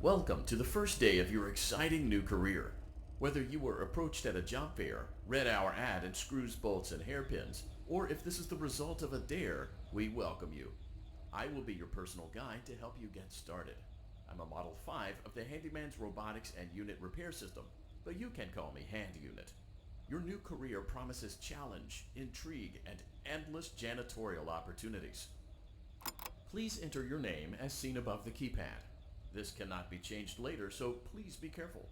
Welcome to the first day of your exciting new career. Whether you were approached at a job fair, read our ad in screws, bolts, and hairpins, or if this is the result of a dare, we welcome you. I will be your personal guide to help you get started. I'm a Model 5 of the Handyman's Robotics and Unit Repair System, but you can call me Hand Unit. Your new career promises challenge, intrigue, and endless janitorial opportunities. Please enter your name as seen above the keypad. This cannot be changed later, so please be careful.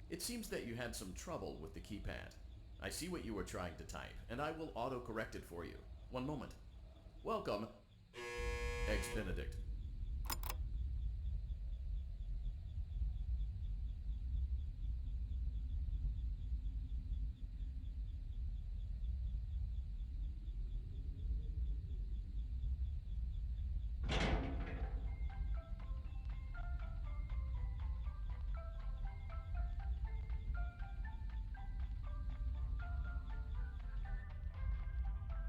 It seems that you had some trouble with the keypad. I see what you were trying to type, and I will auto-correct it for you. One moment. Welcome, Eggs Benedict.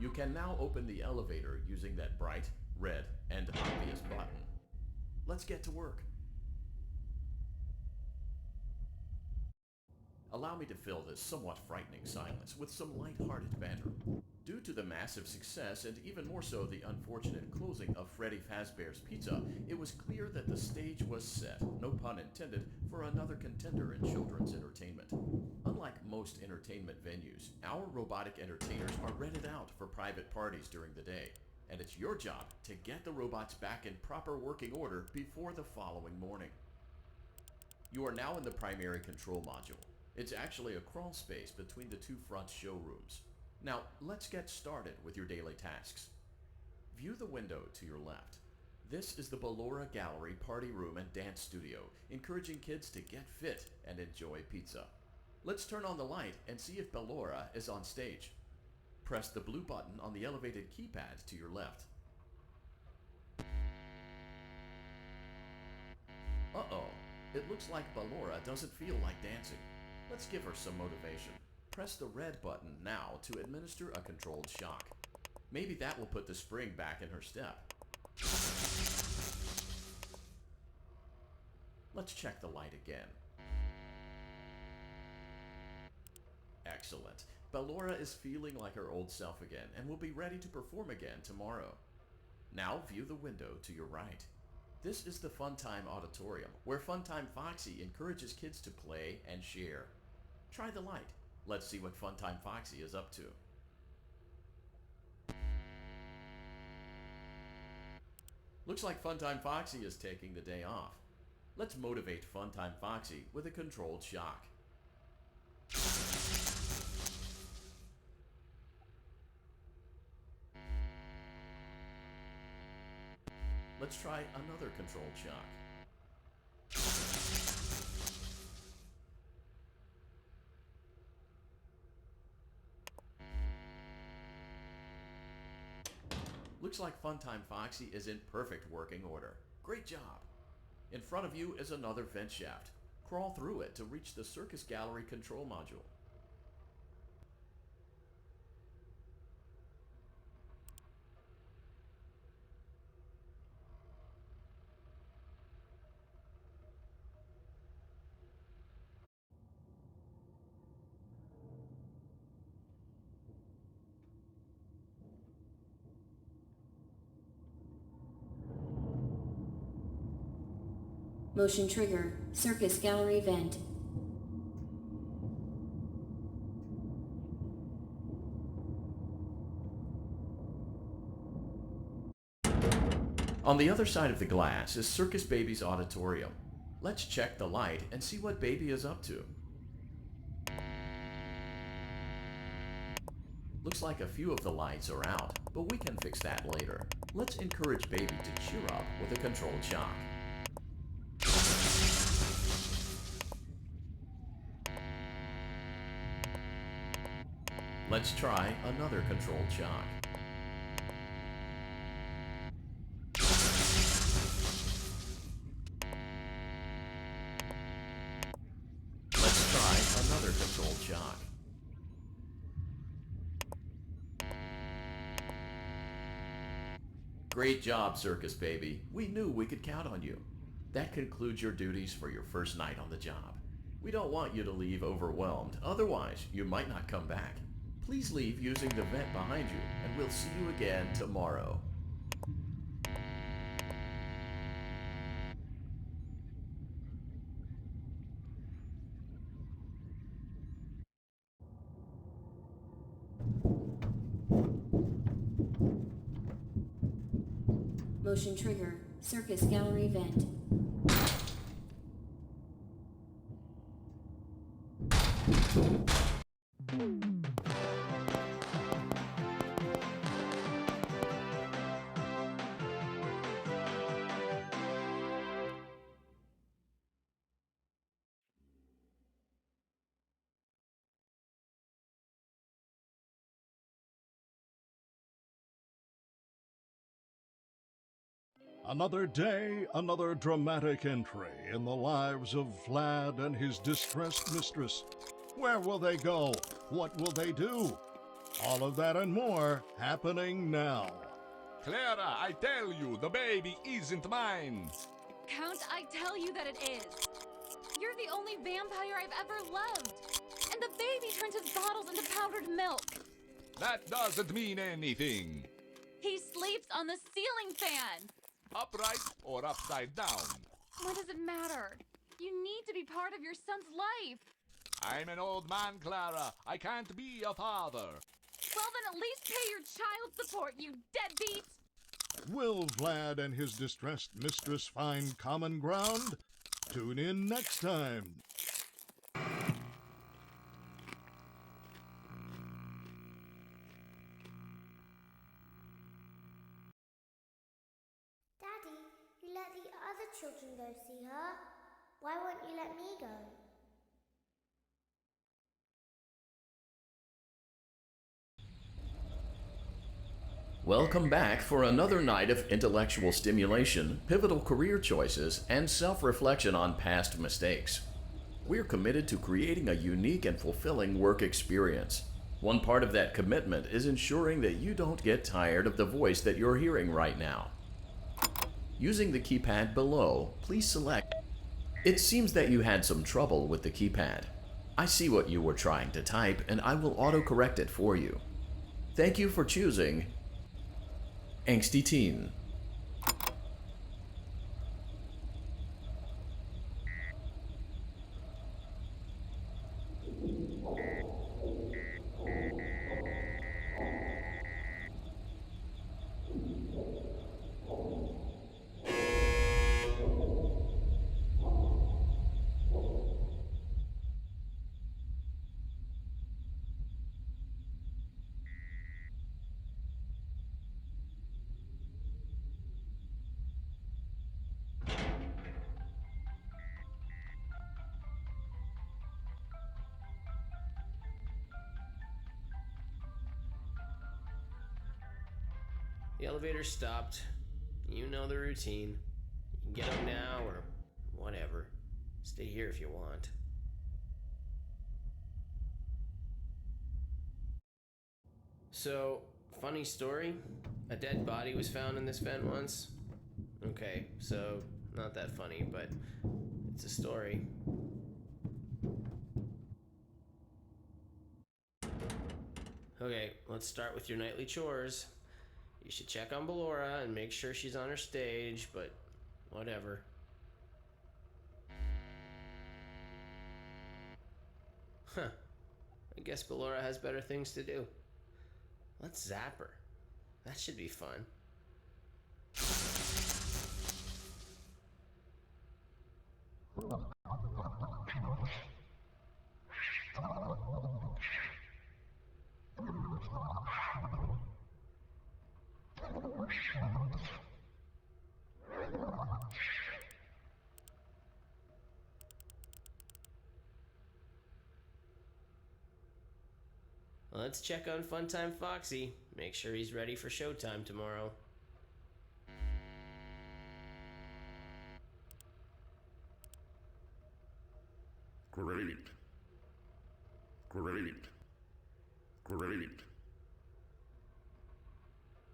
You can now open the elevator using that bright, red, and obvious button. Let's get to work. Allow me to fill this somewhat frightening silence with some light-hearted banter. Due to the massive success, and even more so the unfortunate closing of Freddy Fazbear's Pizza, it was clear that the stage was set, no pun intended, for another contender in children's entertainment. Unlike most entertainment venues, our robotic entertainers are rented out for private parties during the day, and it's your job to get the robots back in proper working order before the following morning. You are now in the primary control module. It's actually a crawl space between the two front showrooms. Now, let's get started with your daily tasks. View the window to your left. This is the Ballora Gallery Party Room and Dance Studio, encouraging kids to get fit and enjoy pizza. Let's turn on the light and see if Ballora is on stage. Press the blue button on the elevated keypad to your left. Uh-oh, it looks like Ballora doesn't feel like dancing. Let's give her some motivation. Press the red button now to administer a controlled shock. Maybe that will put the spring back in her step. Let's check the light again. Excellent. Ballora is feeling like her old self again and will be ready to perform again tomorrow. Now view the window to your right. This is the Funtime Auditorium, where Funtime Foxy encourages kids to play and share. Try the light. Let's see what Funtime Foxy is up to. Looks like Funtime Foxy is taking the day off. Let's motivate Funtime Foxy with a controlled shock. Let's try another controlled shock. Looks like Funtime Foxy is in perfect working order. Great job! In front of you is another vent shaft. Crawl through it to reach the Circus Gallery control module. Motion trigger, Circus Gallery vent. On the other side of the glass is Circus Baby's auditorium. Let's check the light and see what Baby is up to. Looks like a few of the lights are out, but we can fix that later. Let's encourage Baby to cheer up with a controlled shock. Let's try another controlled shock. Let's try another controlled shock. Great job, Circus Baby. We knew we could count on you. That concludes your duties for your first night on the job. We don't want you to leave overwhelmed, otherwise you might not come back. Please leave using the vent behind you, and we'll see you again tomorrow. Motion trigger. Circus gallery vent. Another day, another dramatic entry in the lives of Vlad and his distressed mistress. Where will they go? What will they do? All of that and more happening now. Clara, I tell you, the baby isn't mine. Count, I tell you that it is. You're the only vampire I've ever loved. And the baby turns his bottles into powdered milk. That doesn't mean anything. He sleeps on the ceiling fan. Upright or upside down. What does it matter? You need to be part of your son's life. I'm an old man, Clara. I can't be a father. Well, then at least pay your child support, you deadbeat! Will Vlad and his distressed mistress find common ground? Tune in next time. Daddy, you let the other children go see her. Why won't you let me go? Welcome back for another night of intellectual stimulation, pivotal career choices, and self-reflection on past mistakes. We're committed to creating a unique and fulfilling work experience. One part of that commitment is ensuring that you don't get tired of the voice that you're hearing right now. Using the keypad below, please select. It seems that you had some trouble with the keypad. I see what you were trying to type, and I will autocorrect it for you. Thank you for choosing Angsty Teen. The elevator stopped. You know the routine. You can get up now or whatever. Stay here if you want. So, funny story. A dead body was found in this vent once. Okay, so not that funny, but it's a story. Okay, let's start with your nightly chores. You should check on Ballora and make sure she's on her stage, but whatever. Huh. I guess Ballora has better things to do. Let's zap her. That should be fun. Let's check on Funtime Foxy. Make sure he's ready for showtime tomorrow. Great. Great. Great.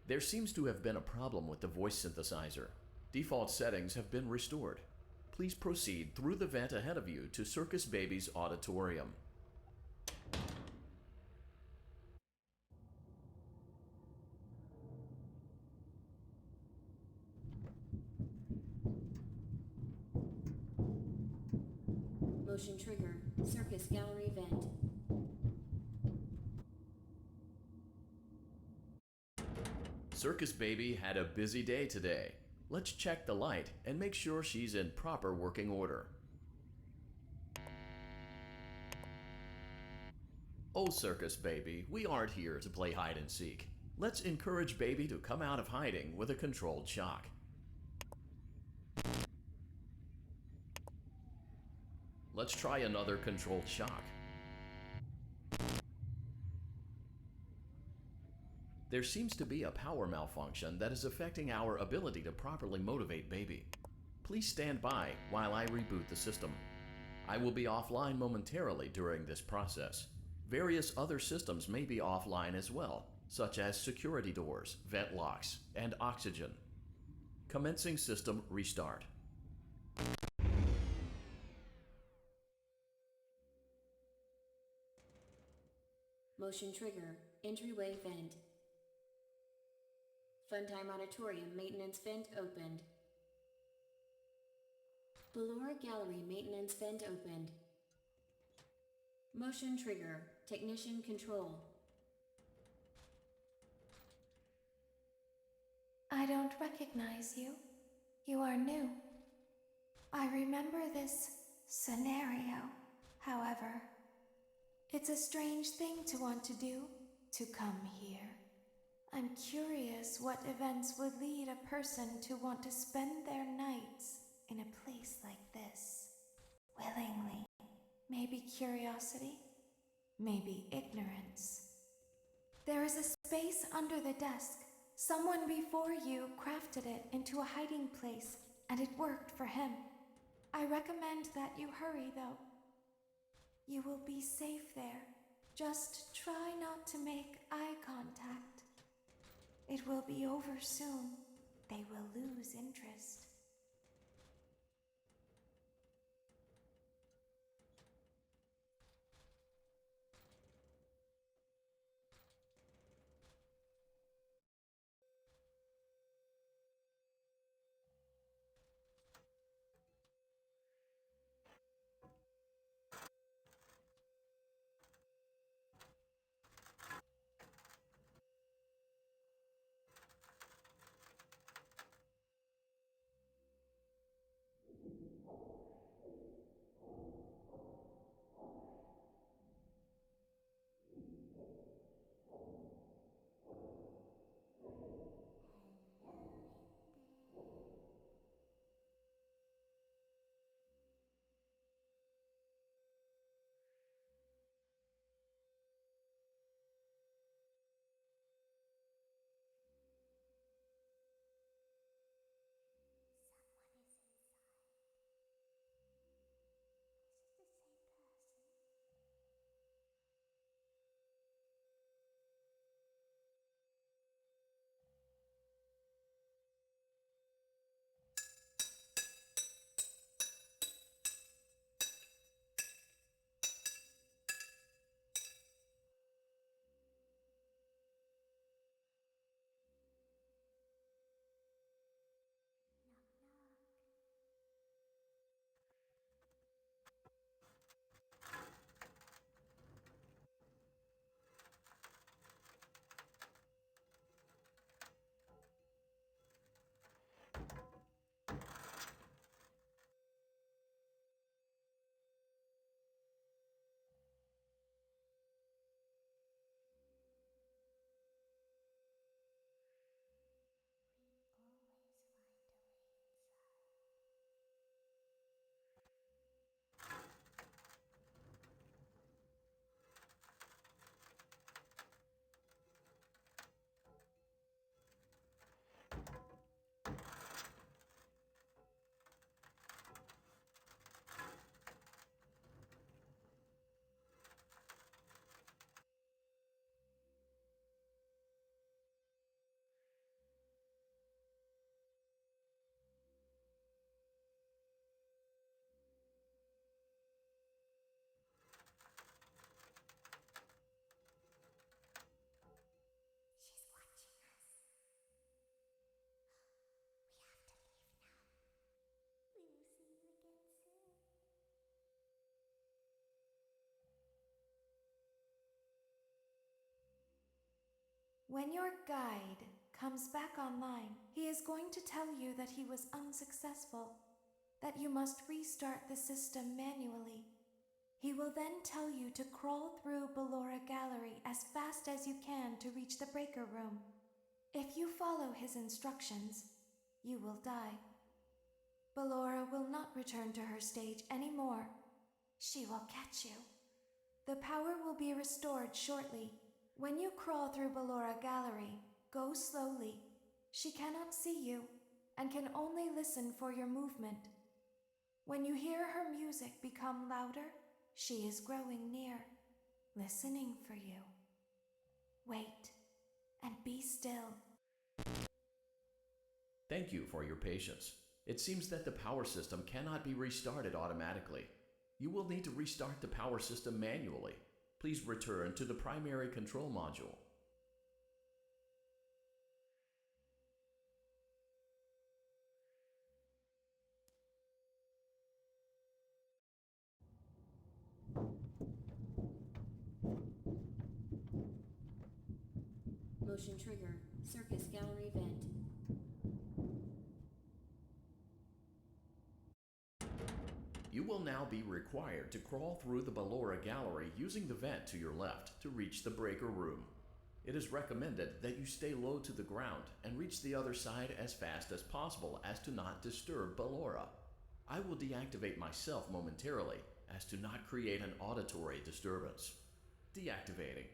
There seems to have been a problem with the voice synthesizer. Default settings have been restored. Please proceed through the vent ahead of you to Circus Baby's auditorium. Motion trigger. Circus gallery vent. Circus Baby had a busy day today. Let's check the light and make sure she's in proper working order. Oh, Circus Baby, we aren't here to play hide and seek. Let's encourage Baby to come out of hiding with a controlled shock. Let's try another controlled shock. There seems to be a power malfunction that is affecting our ability to properly motivate Baby. Please stand by while I reboot the system. I will be offline momentarily during this process. Various other systems may be offline as well, such as security doors, vent locks, and oxygen. Commencing system restart. Motion trigger. Entryway vent. Funtime Auditorium maintenance vent opened. Ballora Gallery maintenance vent opened. Motion trigger. Technician control. I don't recognize you. You are new. I remember this scenario, however. It's a strange thing to want to do, to come here. I'm curious what events would lead a person to want to spend their nights in a place like this. Willingly. Maybe curiosity, maybe ignorance. There is a space under the desk. Someone before you crafted it into a hiding place, and it worked for him. I recommend that you hurry, though. You will be safe there. Just try not to make eye contact. It will be over soon. They will lose interest. When your guide comes back online, he is going to tell you that he was unsuccessful, that you must restart the system manually. He will then tell you to crawl through Ballora Gallery as fast as you can to reach the breaker room. If you follow his instructions, you will die. Ballora will not return to her stage anymore. She will catch you. The power will be restored shortly. When you crawl through Ballora Gallery, go slowly. She cannot see you and can only listen for your movement. When you hear her music become louder, she is growing near, listening for you. Wait and be still. Thank you for your patience. It seems that the power system cannot be restarted automatically. You will need to restart the power system manually. Please return to the primary control module. Motion trigger. Circus gallery vent. You will now be required to crawl through the Ballora Gallery using the vent to your left to reach the breaker room. It is recommended that you stay low to the ground and reach the other side as fast as possible as to not disturb Ballora. I will deactivate myself momentarily as to not create an auditory disturbance. Deactivating.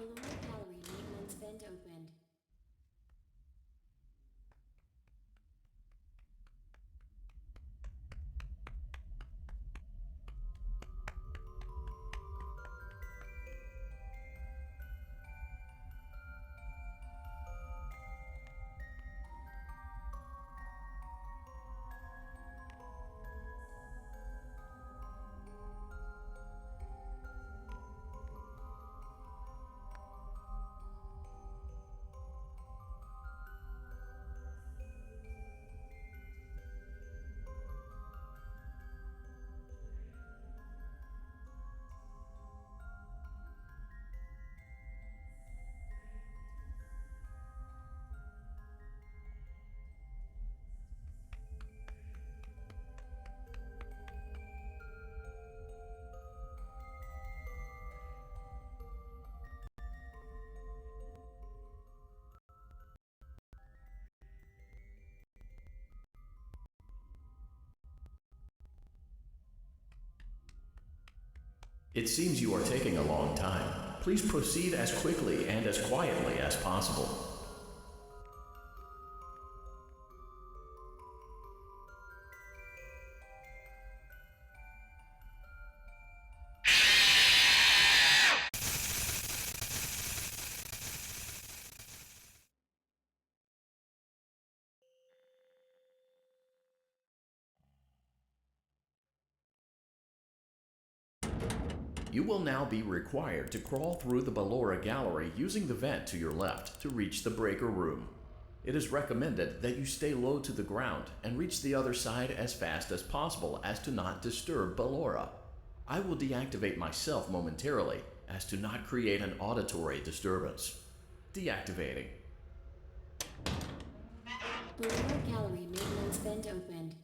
Ballora gallery maintenance vent opened. It seems you are taking a long time. Please proceed as quickly and as quietly as possible. You will now be required to crawl through the Ballora Gallery using the vent to your left to reach the breaker room. It is recommended that you stay low to the ground and reach the other side as fast as possible as to not disturb Ballora. I will deactivate myself momentarily as to not create an auditory disturbance. Deactivating. Ballora Gallery maintenance vent opened.